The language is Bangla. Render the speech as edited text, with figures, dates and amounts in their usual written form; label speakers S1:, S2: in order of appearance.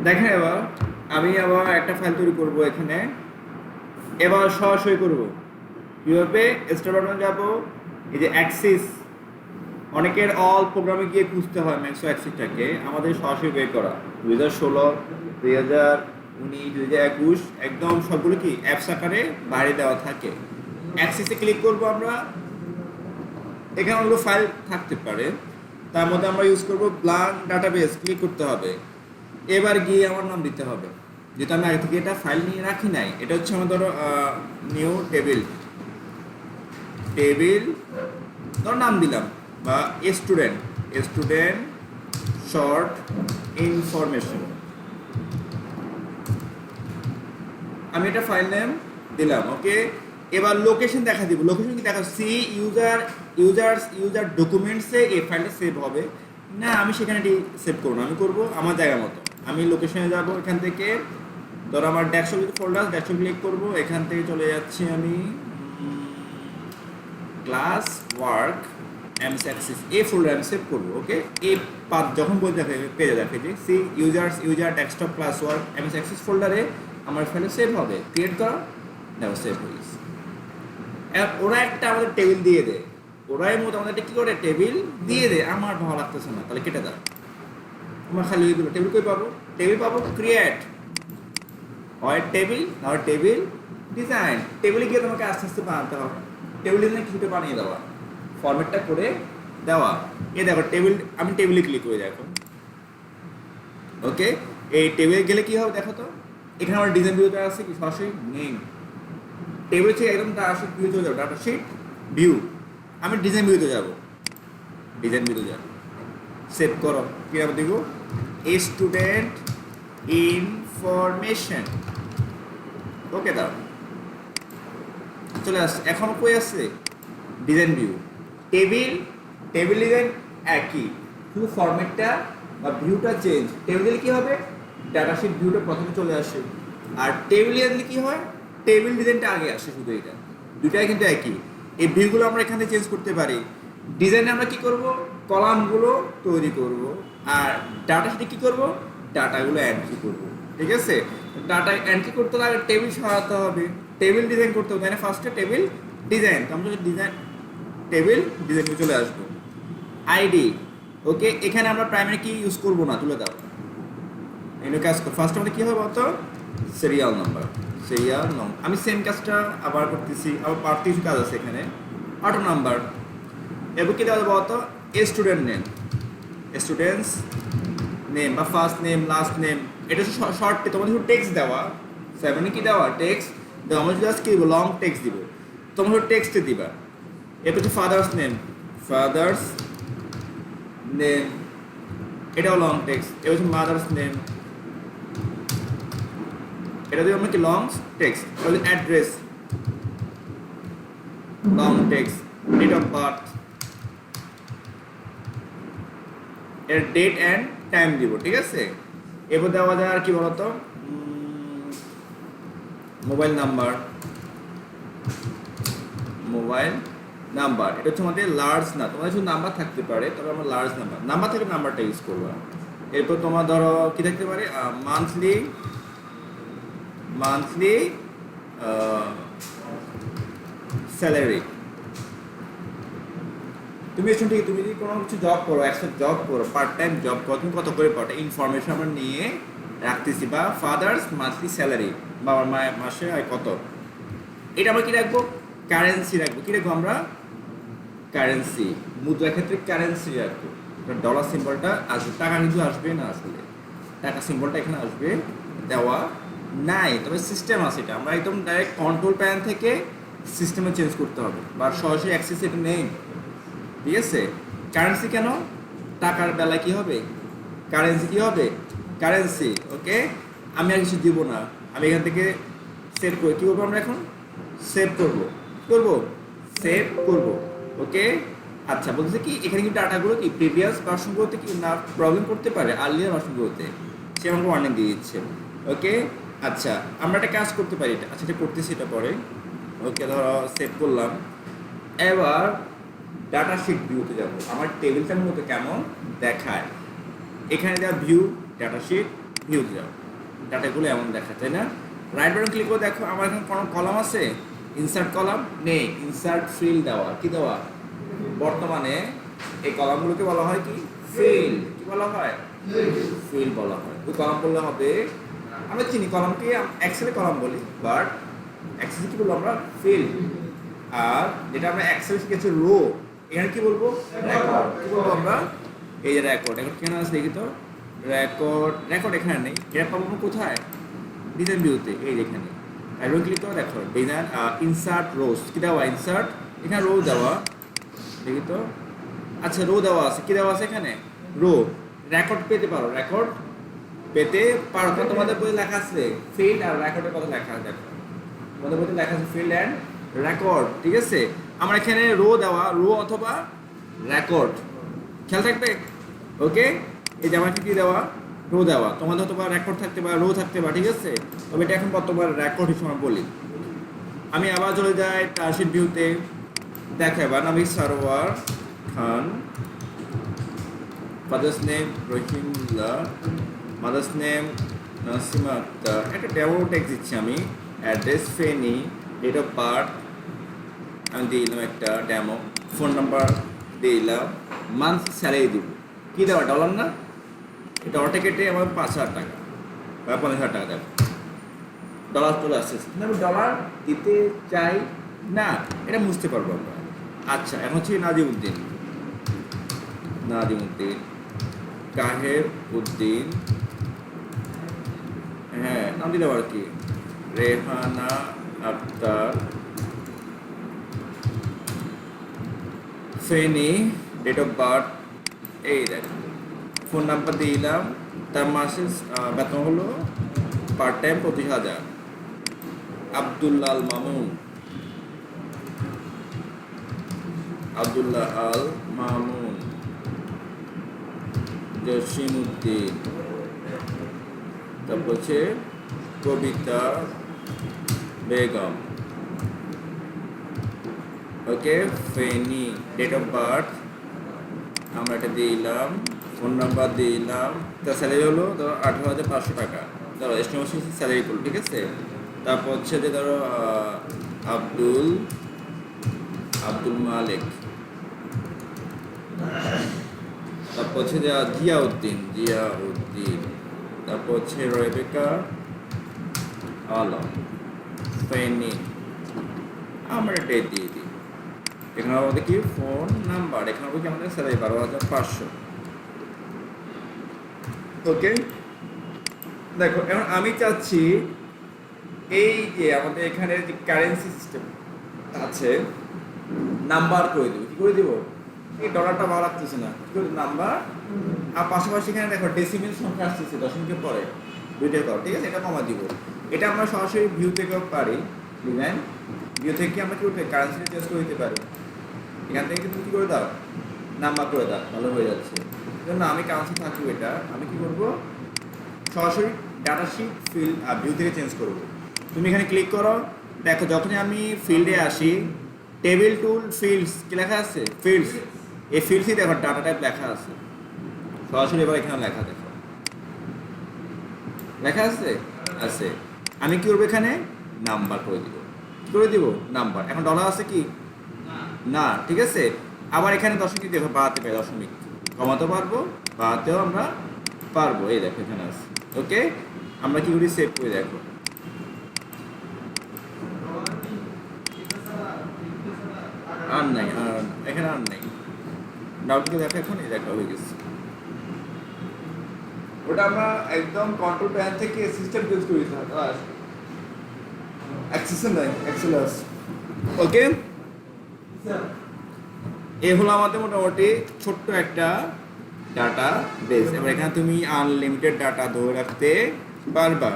S1: দেখেন এবার আমি আবার একটা ফাইল তৈরি করব এখানে। এবার সরাসরি করব কীভাবে স্টার বাটন যাবো, এই যে অ্যাক্সিস, অনেকের অল প্রোগ্রামে গিয়ে খুঁজতে হয় ম্যাক্সো অ্যাক্সিসটাকে, আমাদের সরাসরি বের করা 2016, 2019, 2021 একদম সবগুলো কি অ্যাপস আকারে বাইরে দেওয়া থাকে। অ্যাক্সিসে ক্লিক করব আমরা, এখানে অনেকগুলো ফাইল থাকতে পারে, তার মধ্যে আমরা ইউজ করব ব্ল্যাঙ্ক ডাটাবেস, ক্লিক করতে হবে। এবার গিয়ে আমার নাম দিতে হবে, যেহেতু আমি আগে থেকে এটা ফাইল নিয়ে রাখি নাই। এটা হচ্ছে আমার ধরো নিউ টেবিল, ধর নাম দিলাম, বা স্টুডেন্ট শর্ট ইনফরমেশন, আমি এটা ফাইল নেম দিলাম। ওকে, এবার লোকেশন দেখা দিব। লোকেশন কি দেখা, সি ইউজার ডকুমেন্টসে এই ফাইলটা সেভ হবে না, আমি সেখানে সেভ করবো না, আমি করবো আমার জায়গা মতো। আমি লোকেশনে যাব, এখান থেকে ধরো আমার ডেস্কটপ ফোল্ডার, ডেস্কটপ ক্লিক করবো, এখান থেকে চলে যাচ্ছি আমি ক্লাস ওয়ার্ক এমএস অ্যাক্সেস, এই ফোল্ডার আমি সেভ করবো। ওকে, এই পাথ যখন বই দেখে পেজে দেখে যে C user desktop class work MS Access ফোল্ডারে আমার ফাইলে সেভ হবে। ক্রিয়েট করা, দেখো সেভ হয়ে গেছে। ওরা একটা আমাদের টেবিল দিয়ে দেয়, ওরাই মতো আমাদের কি করে টেবিল দিয়ে দেয়, আমার ভালো লাগতেছে না, তাহলে কেটে দাও। আমার খালি হয়ে গেলো, টেবিল কই পাবো? টেবিল পাবো ক্রিয়েট, হয় টেবিল না হয় টেবিল ডিজাইন। টেবিলে গিয়ে তোমাকে আস্তে আস্তে বানাতে হবে, টেবিল ডিজাইন কিছুটা বানিয়ে দেওয়া, ফরম্যাটটা করে দেওয়া। এ দেখো টেবিল, আমি টেবিলে ক্লিক করে দেখো। ওকে, এই টেবিলে গেলে কি হবে দেখো তো, এখানে আমার ডিজাইন ভিউতে আছে কি সরাসরি নেই, টেবিল থেকে একদম ডাটা শিট ভিউতে যাবো, ডাটা শিট ভিউ, আমি ডিজাইন ভিউতে যাব, ডিজাইন ভিউতে যাব, সেভ করো। কীভাবে দেখবো, স্টুডেন্ট ইনফরমেশন, ওকে দাও, চলে আসছে। এখন কই আসছে ডিজাইন ভিউ, টেবিল ডিজাইন একই, শুধু ফরম্যাটটা বা ভিউটা চেঞ্জ। টেবিল দিলে কী হবে, ডাটা শিট ভিউটা প্রথমে চলে আসে, আর টেবিল দিলে কী হয়, টেবিল ডিজাইনটা আগে আসে। শুধু এটা দুটাই কিন্তু একই। এই ভিউগুলো আমরা এখানে চেঞ্জ করতে পারি। ডিজাইনে আমরা কি করব, কলামগুলো তৈরি করব, আর ডাটা শিটে কী করব, ডাটাগুলো এন্ট্রি করব। ঠিক আছে, ডাটা এন্ট্রি করতে হলে টেবিল সরাতে হবে, টেবিল ডিজাইন করতে হবে, তাই না? ফার্স্টে টেবিল ডিজাইন, তো আমরা ডিজাইন টেবিল ডিজাইনে চলে আসবো। আইডি, ওকে, এখানে আমরা প্রাইমারি কি ইউজ করবো না, তুলে দাও। এনে কাজ কর, ফার্স্ট আমাদের কী হবে বলতো, সিরিয়াল নাম্বার, আমি সেম কাজটা আবার করতেছি, আবার পার্ট কিছু কাজ আছে এখানে, অটো নাম্বার। এবার কী দেওয়া যাবে বলতো, স্টুডেন্ট নেম, স্টুডেন্টস নেম বা ফার্স্ট নেম লাস্ট নেম, এটা হচ্ছে শর্ট। তোমাদের টেক্সট দেওয়া, সেভেনে কি দেওয়া টেক্সট দেওয়া, আমরা জাস্ট কি লং টেক্সট দিব, তোমরা টেক্সটে দিবা। এটা হচ্ছে ফাদার্স নেম, এটাও লং টেক্সট। এটা হচ্ছে মাদার্স নেম, এটা দিয়ে আমরা কি long text. Address long text, date of birth, এর ডেট অ্যান্ড টাইম দিব। ঠিক আছে, এবার দেওয়া যায় আর কি বলতো, মোবাইল নাম্বার, এটা হচ্ছে আমাদের লার্জ না, তোমাদের শুধু নাম্বার থাকতে পারে, তবে আমরা লার্জ নাম্বার থেকে নাম্বারটা ইউজ করবো। এরপর তোমার ধরো কি থাকতে পারে, মান্থলি স্যালারি। তুমি এসব ঠিক, তুমি যদি কোনো কিছু জব করো, একটা জব করো, পার্ট টাইম জব করো, তুমি কত করে পাও, ইনফরমেশন আমরা নিয়ে রাখতেছি। বা ফাদার্স মান্থলি স্যালারি, বাবার মায়ের মাসে হয় কত, এটা আমরা কী রাখবো, কারেন্সি রাখবো। কী রাখবো আমরা, কারেন্সি, মুদ্রার ক্ষেত্রে কারেন্সি রাখবো। ডলার সিম্বলটা আসবে, টাকা কিন্তু আসবে না, আসলে টাকা সিম্বলটা এখানে আসবে দেওয়া নাই, তবে সিস্টেম আছে। এটা আমরা একদম ডাইরেক্ট কন্ট্রোল প্যান থেকে সিস্টেমে চেঞ্জ করতে হবে, বা সরাসরি অ্যাক্সেস এটা নেই। ঠিক আছে, কারেন্সি কেন, টাকার বেলায় কী হবে, কারেন্সি কী হবে, কারেন্সি। ওকে, আমি আর কিছু দিব না, আমি এখান থেকে সেভ করি। কী করবো আমরা এখন, সেভ করবো ওকে। আচ্ছা, বলতেছে কি এখানে কিন্তু ডাটাগুলো কি প্রিভিয়াস ভার্সনগুলোতে কি না প্রবলেম করতে পারে, আর্লিয়ার ভার্সনগুলোতে, সে আমাকে ওয়ার্নিং দিয়ে দিচ্ছে। ওকে, আচ্ছা আমরা একটা কাজ করতে পারি, এটা আচ্ছা এটা করতেছি, এটা পরে। ওকে, ধরো সেভ করলাম। এবার ডাটা শিট ভিউতে যাব, আমার টেবিলটার মতো কেমন দেখায়, এখানে যা ভিউ ডাটা শিট ভিউ যাও, ডাটাগুলো এমন দেখা, তাই না? রাইট বাটন ক্লিক করে দেখো আমার এখানে কোনো কলাম আছে, ইনসার্ট কলাম নেই, ইনসার্ট ফিল দেওয়া, কি দেওয়া? বর্তমানে এই কলামগুলোকে বলা হয় কি? ফিল। কি বলা হয়? ফিল বলা হয়। ওই কলাম বললে হবে, আমরা চিনি কলামকে এক্সেলে কলাম বলি, বাট এক্সেলে কি বলবো আমরা? ফিল। আর যেটা আমরা এক্সেল শিখেছি রো, এখানে কি বলবো? রেকর্ড। কি বলবো আমরা? এই যে রেকর্ড, রেকর্ড কেন আছে দেখি তো? রেকর্ড, রেকর্ড এখানে নেই, এটা পাবো কোথায়? ডিজাইন ভিউতে, এই যেখানে। আর রো ক্লিক করে দেখো ডিজাইন ইনসার্ট রোস, কি দেওয়া? ইনসার্ট, এখানে রো দেওয়া, দেখি তো। আচ্ছা রো দেওয়া আছে, কি দেওয়া আছে এখানে? রো। রেকর্ড পেতে পারো, রেকর্ড পেতে পারো। তো তোমাদের বইতে লেখা আছে ফিল্ড আর রেকর্ডের কথা লেখা আছে, দেখো তোমাদের বইতে লেখা আছে ফিল্ড অ্যান্ড রেকর্ড, ঠিক আছে? আমার এখানে রো দেওয়া, রো অথবা রেকর্ড, খেয়াল থাকবে। ওকে, এই যে আমার কি দেওয়া? রো দেওয়া। তোমাদের হয়তো বা রেকর্ড থাকতে পারে, রো থাকতে পারে, ঠিক আছে? তবে এটা এখন বর্তমান রেকর্ড হিসেবে বলি। আমি আবার চলে যাই টার্সিট ভিউতে, দেখো এবার আমি Sarwar Khan, father's name Rahimullah, mother's name Nasima Akhtar, একটা ডেমো টেক্সট দিচ্ছি আমি, address Feni, date of birth আমি দিয়ে দিলাম একটা ডেমো, ফোন নাম্বার দিয়ে দিলাম, মান্থ স্যালারি দিব, কী দেওয়া? ডলার না? এই ডলারটা কেটে আমার 5,000 টাকা বা 50,000 টাকা দেবো, ডলার চলে আসছে। কিন্তু আমি ডলার দিতে চাই না, এটা বুঝতে পারবো আমরা। আচ্ছা এখন হচ্ছে নাজিমউদ্দিন, নাজিমউদ্দিন, কাহের উদ্দিন, হ্যাঁ নাম দিতে পারো কি? Rehana Akter, Feni, date of birth, এই দেখো, ফোন নাম্বার দিলাম, তার মাসে বেতন হলো পার্ট টাইম 25,000। আব্দুল্লাহ আল মামুন, আব্দুল্লাহ আল মামুন, জসিমউদ্দিন, তারপর হচ্ছে Kabita Begum, okay, Feni, date of birth আমরা এটা দিলাম, ফোন নাম্বার দিলাম, তার স্যালারি হলো ধরো 18,500 টাকা, ধরো এস্টিমেশন স্যালারি করলো, ঠিক আছে? তারপর হচ্ছে যে ধরো আব্দুল মালিক, তারপর হচ্ছে যে জিয়াউদ্দিন, তারপর হচ্ছে রেবেকা আলম, ফেনী, আমরা এটাই দিয়ে দিই। এখানে আমাদের কি? ফোন নাম্বার, এখানে হবে কি আমাদের স্যালারি 12,500। ওকে, দেখো এখন আমি চাচ্ছি এই যে আমাদের এখানে যে কারেন্সি সিস্টেম আছে, নাম্বার করে দেবো। কি করে দেবো? এই ডলারটা ভালো লাগতেছে না, কি করে নাম্বার, আর পাশাপাশি এখানে দেখো ডেসিমেল সংখ্যা আসতেছে দশমিকের পরে, দুইটার পর, ঠিক আছে? এটা কমা দিব। এটা আমরা সরাসরি ভিউ থেকেও পারি, ডিজাইন ভিউ থেকে আমরা কি করতে কারেন্সিটা চেঞ্জ করে দিতে পারি। এখান থেকে কিন্তু কী করে দাও? নাম্বার করে দাও, ভালো হয়ে যাচ্ছে। জন্য আমি কারেন্সি থাকবো, এটা আমি কি করবো? সরাসরি ডাটা শিট ফিল্ড আর ভিউ থেকে চেঞ্জ করবো। তুমি এখানে ক্লিক করো, দেখো যখনই আমি ফিল্ডে আসি, টেবিল টুল ফিল্ডস কি লেখা আছে? ফিল্ডস, এই ফিল্ডসই দেখো ডাটা টাইপ লেখা আছে, সরাসরি এবার এখানে লেখা দেখো, লেখা আছে আছে। আমি কি করবো? এখানে নাম্বার করে দিব। কি করে দিব? নাম্বার। এখন ডলার আছে কি? না, ঠিক আছে? আবার এখানে দশমিক দেখো, বাড়াতে পারি, দশমিক কমাতে পারবো, বাড়াতেও আমরা পারবো, এই দেখো এখানে আছে। ওকে, আমরা কি করি? সেভ করে দেখো, আর নাই, আর এখানে আর নাই, ডাউটকে দেখো, এখন এই দেখা হয়ে গেছে। ওটা আমরা একদম কন্ট্রোল প্যান থেকে সিস্টেম ইউজ করি, অ্যাক্সেস নাই, অ্যাক্সেলাস। ওকে, এ হলো আমাদের মোটামুটি ছোট্ট একটা ডাটা বেস। এবার এখানে তুমি আনলিমিটেড ডাটা ধরে রাখতে পারবা।